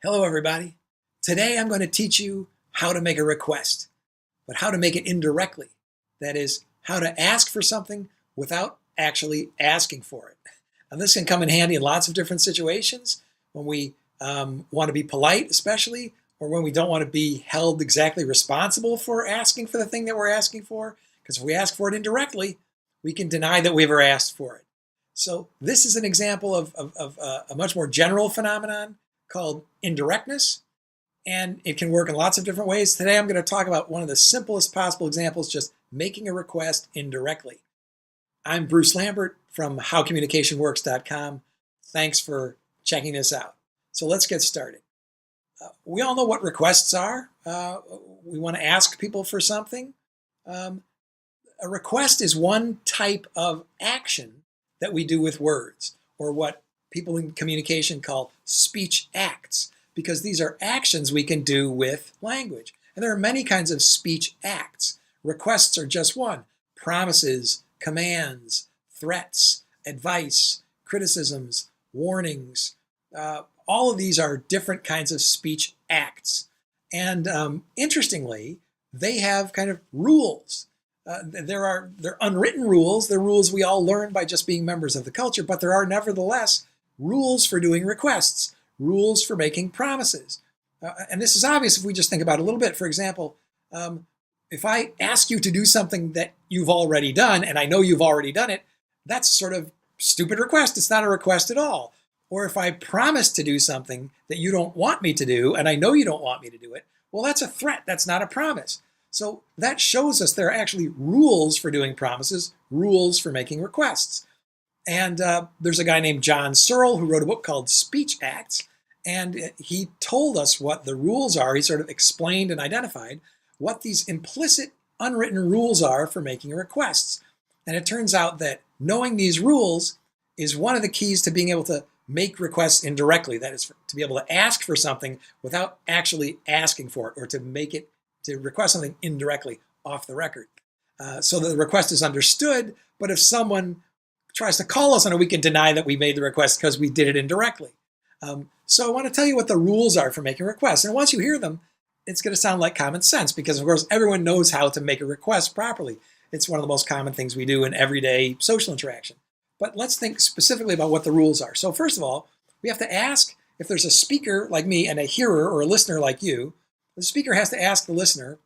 Hello, everybody. Today I'm going to teach you how to make a request, but how to make it indirectly. That is, how to ask for something without actually asking for it. And this can come in handy in lots of different situations, when we want to be polite especially, or when we don't want to be held exactly responsible for asking for the thing that we're asking for. Because if we ask for it indirectly, we can deny that we ever asked for it. So this is an example of a much more general phenomenon called indirectness, and it can work in lots of different ways. Today I'm going to talk about one of the simplest possible examples, just making a request indirectly. I'm Bruce Lambert from howcommunicationworks.com. Thanks for checking this out. So let's get started. We all know what requests are. We want to ask people for something. A request is one type of action that we do with words, or what people in communication call speech acts, because these are actions we can do with language. And there are many kinds of speech acts. Requests are just one. Promises, commands, threats, advice, criticisms, warnings. All of these are different kinds of speech acts. And interestingly, they have kind of rules. They're unwritten rules. They're rules we all learn by just being members of the culture, but there are nevertheless rules for doing requests, rules for making promises. And this is obvious if we just think about it a little bit. For example, if I ask you to do something that you've already done, and I know you've already done it, that's sort of stupid request. It's not a request at all. Or if I promise to do something that you don't want me to do, and I know you don't want me to do it, well, that's a threat. That's not a promise. So that shows us there are actually rules for doing promises, rules for making requests. And there's a guy named John Searle who wrote a book called Speech Acts, and he told us what the rules are. He sort of explained and identified what these implicit, unwritten rules are for making requests. And it turns out that knowing these rules is one of the keys to being able to make requests indirectly. That is, to be able to ask for something without actually asking for it, or to request something indirectly off the record. So that the request is understood, but if someone tries to call us on it, we can deny that we made the request because we did it indirectly. So I want to tell you what the rules are for making requests. And once you hear them, it's going to sound like common sense, because of course everyone knows how to make a request properly. It's one of the most common things we do in everyday social interaction. But let's think specifically about what the rules are. So first of all, we have to ask, if there's a speaker like me and a hearer or a listener like you, the speaker has to ask the listener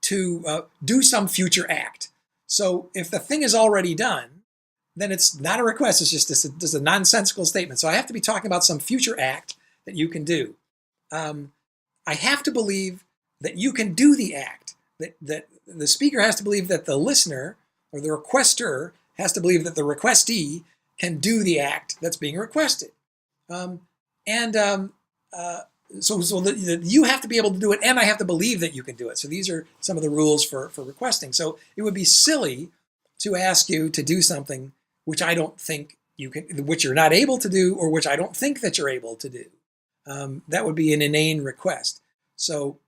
to do some future act. So if the thing is already done, then it's not a request, it's just a nonsensical statement. So I have to be talking about some future act that you can do. I have to believe that you can do the act, that the speaker has to believe that the listener or the requester has to believe that the requestee can do the act that's being requested. So you have to be able to do it, and I have to believe that you can do it. So these are some of the rules for requesting. So it would be silly to ask you to do something which I don't think you can, which you're not able to do, or which I don't think that you're able to do. That would be an inane request. So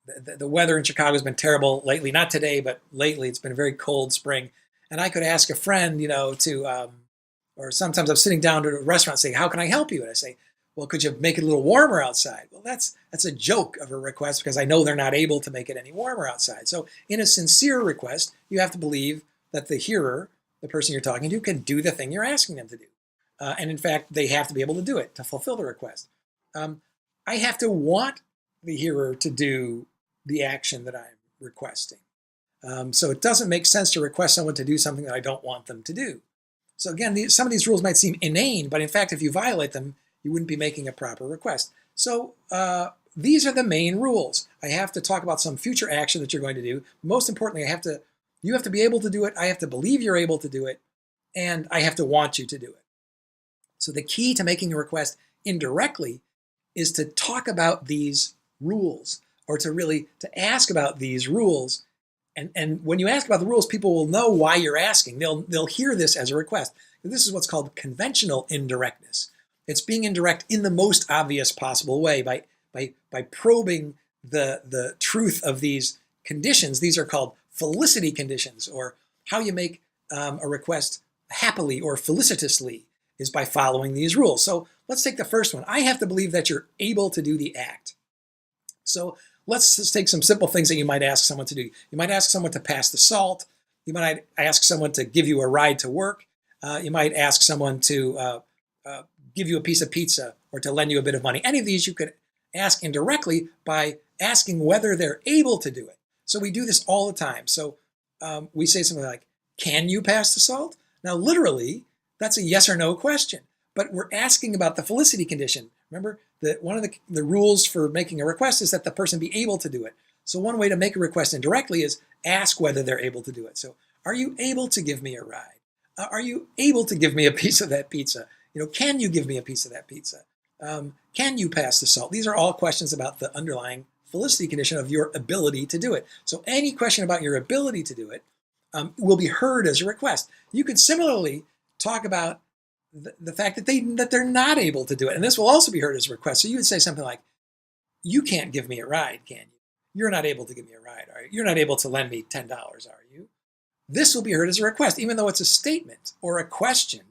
the weather in Chicago has been terrible lately. Not today, but lately. It's been a very cold spring. And I could ask a friend, or sometimes I'm sitting down to a restaurant saying, how can I help you? And I say, well, could you make it a little warmer outside? Well, that's a joke of a request, because I know they're not able to make it any warmer outside. So in a sincere request, you have to believe that the hearer, the person you're talking to, can do the thing you're asking them to do. And in fact, they have to be able to do it to fulfill the request. I have to want the hearer to do the action that I'm requesting. So it doesn't make sense to request someone to do something that I don't want them to do. So again, some of these rules might seem inane, but in fact, if you violate them, you wouldn't be making a proper request. So these are the main rules. I have to talk about some future action that you're going to do. Most importantly, you have to be able to do it. I have to believe you're able to do it, and I have to want you to do it. So the key to making a request indirectly is to talk about these rules, or to ask about these rules. And when you ask about the rules, people will know why you're asking. They'll hear this as a request. This is what's called conventional indirectness. It's being indirect in the most obvious possible way by probing the truth of these conditions. These are called felicity conditions, or how you make a request happily or felicitously is by following these rules. So let's take the first one. I have to believe that you're able to do the act. So let's just take some simple things that you might ask someone to do. You might ask someone to pass the salt. You might ask someone to give you a ride to work. You might ask someone to give you a piece of pizza or to lend you a bit of money. Any of these you could ask indirectly by asking whether they're able to do it. So we do this all the time. So we say something like, can you pass the salt? Now, literally, that's a yes or no question, but we're asking about the felicity condition. Remember that one of the rules for making a request is that the person be able to do it. So one way to make a request indirectly is ask whether they're able to do it. So are you able to give me a ride? Are you able to give me a piece of that pizza? Can you give me a piece of that pizza? Can you pass the salt? These are all questions about the underlying felicity condition of your ability to do it. So any question about your ability to do it will be heard as a request. You could similarly talk about the fact that they're not able to do it, and this will also be heard as a request. So you would say something like, you can't give me a ride, can you? You're not able to give me a ride, are you? You're not able to lend me $10, are you? This will be heard as a request, even though it's a statement or a question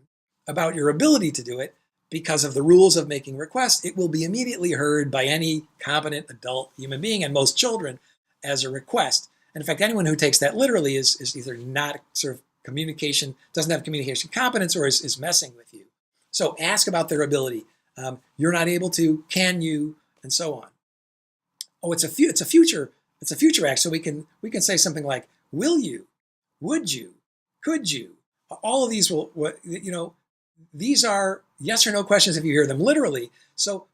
about your ability to do it. Because of the rules of making requests, it will be immediately heard by any competent adult human being and most children as a request. And in fact, anyone who takes that literally is either not sort of communication, doesn't have communication competence, or is messing with you. So ask about their ability. You're not able to, can you, and so on. Oh, it's a future act. So we can say something like, will you, would you, could you? All of these will, these are yes or no questions if you hear them literally. So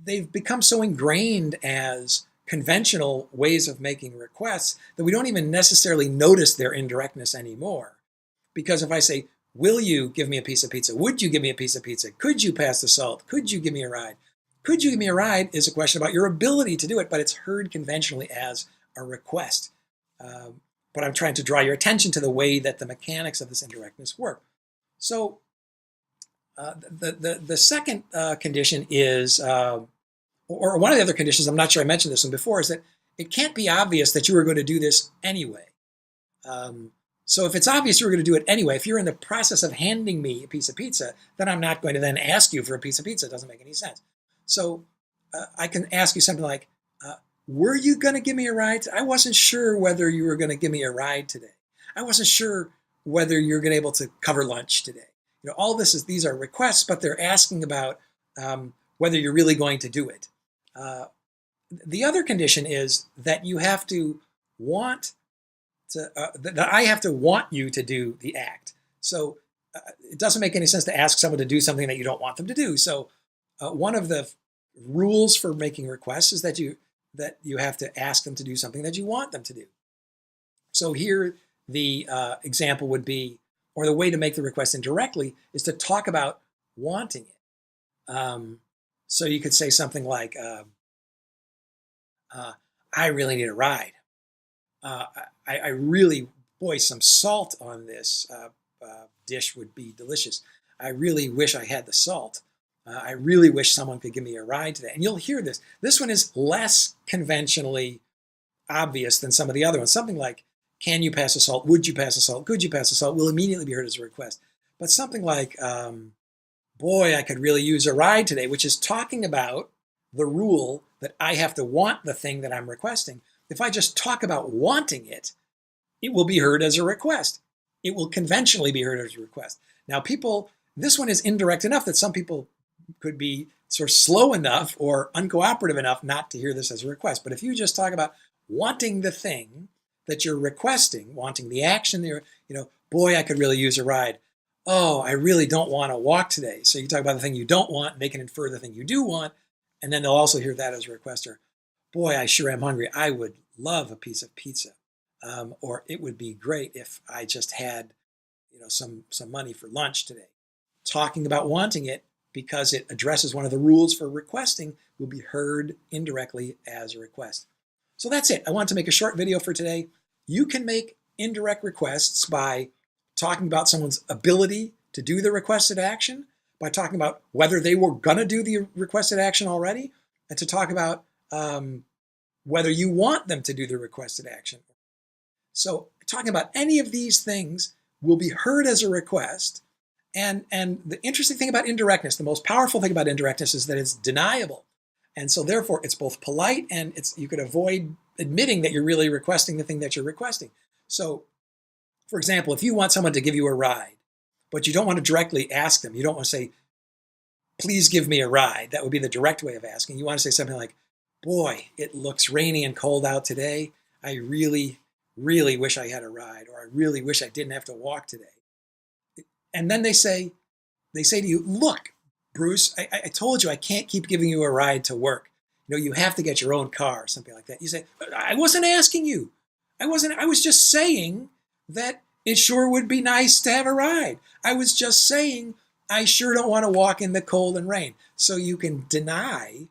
they've become so ingrained as conventional ways of making requests that we don't even necessarily notice their indirectness anymore. Because if I say, will you give me a piece of pizza? Would you give me a piece of pizza? Could you pass the salt? Could you give me a ride? Could you give me a ride is a question about your ability to do it, but it's heard conventionally as a request. But I'm trying to draw your attention to the way that the mechanics of this indirectness work. So the second condition is, or one of the other conditions, I'm not sure I mentioned this one before, is that it can't be obvious that you are going to do this anyway. So if it's obvious you're going to do it anyway, if you're in the process of handing me a piece of pizza, then I'm not going to then ask you for a piece of pizza. It doesn't make any sense. So I can ask you something like, were you going to give me a ride? I wasn't sure whether you were going to give me a ride today. I wasn't sure whether you're going to be able to cover lunch today. All these are requests, but they're asking about whether you're really going to do it. The other condition is that you have to want to, that I have to want you to do the act. So it doesn't make any sense to ask someone to do something that you don't want them to do. So one of the rules for making requests is that you have to ask them to do something that you want them to do. So here the example would be, or the way to make the request indirectly is to talk about wanting it. So you could say something like, I really need a ride. I really, boy, some salt on this dish would be delicious. I really wish I had the salt. I really wish someone could give me a ride today. And you'll hear this. This one is less conventionally obvious than some of the other ones. Something like, can you pass the salt? Would you pass the salt? Could you pass the salt? Will immediately be heard as a request. But something like, boy, I could really use a ride today, which is talking about the rule that I have to want the thing that I'm requesting. If I just talk about wanting it, it will be heard as a request. It will conventionally be heard as a request. Now, this one is indirect enough that some people could be sort of slow enough or uncooperative enough not to hear this as a request. But if you just talk about wanting the thing that you're requesting, wanting the action there, boy, I could really use a ride. Oh, I really don't want to walk today. So you talk about the thing you don't want, and they can infer the thing you do want, and then they'll also hear that as a requester. Boy, I sure am hungry. I would love a piece of pizza. Or it would be great if I just had, some money for lunch today. Talking about wanting it, because it addresses one of the rules for requesting, will be heard indirectly as a request. So that's it. I want to make a short video for today. You can make indirect requests by talking about someone's ability to do the requested action, by talking about whether they were going to do the requested action already, and to talk about whether you want them to do the requested action. So talking about any of these things will be heard as a request, And the interesting thing about indirectness, the most powerful thing about indirectness is that it's deniable. And so therefore it's both polite and you could avoid admitting that you're really requesting the thing that you're requesting. So for example, if you want someone to give you a ride, but you don't want to directly ask them, you don't want to say, please give me a ride. That would be the direct way of asking. You want to say something like, boy, it looks rainy and cold out today. I really, really wish I had a ride, or I really wish I didn't have to walk today. And then they say to you, look, Bruce, I told you I can't keep giving you a ride to work. You have to get your own car, or something like that. You say, I wasn't asking you. I was just saying that it sure would be nice to have a ride. I was just saying I sure don't want to walk in the cold and rain. So you can deny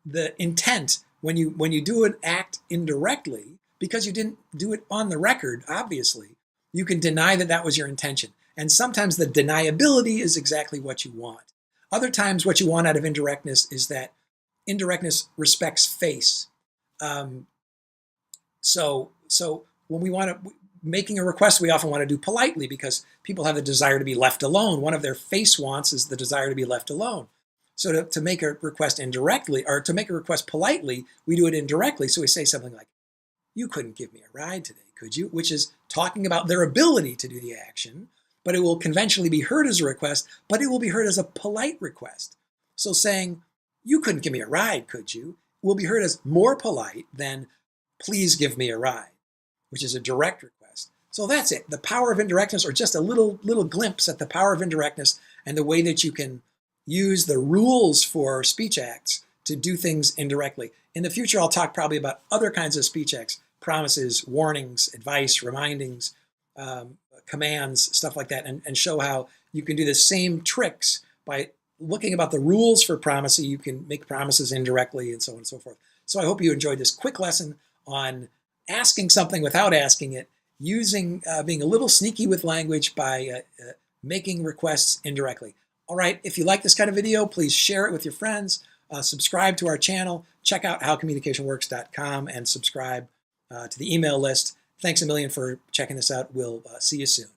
the intent when you do an act indirectly, because you didn't do it on the record, obviously. You can deny that that was your intention. And sometimes the deniability is exactly what you want. Other times what you want out of indirectness is that indirectness respects face. So when we want to, making a request, we often want to do politely because people have the desire to be left alone. One of their face wants is the desire to be left alone. So to make a request indirectly, or to make a request politely, we do it indirectly. So we say something like, you couldn't give me a ride today, could you? Which is talking about their ability to do the action, but it will conventionally be heard as a request, but it will be heard as a polite request. So saying, you couldn't give me a ride, could you? Will be heard as more polite than, please give me a ride, which is a direct request. So that's it. The power of indirectness, or just a little glimpse at the power of indirectness and the way that you can use the rules for speech acts to do things indirectly. In the future, I'll talk probably about other kinds of speech acts, promises, warnings, advice, remindings, commands, stuff like that, and show how you can do the same tricks by looking about the rules for promising. You can make promises indirectly and so on and so forth. So I hope you enjoyed this quick lesson on asking something without asking it, using being a little sneaky with language by making requests indirectly. All right, if you like this kind of video, please share it with your friends, subscribe to our channel, check out howcommunicationworks.com, and subscribe to the email list. Thanks a million for checking this out. We'll see you soon.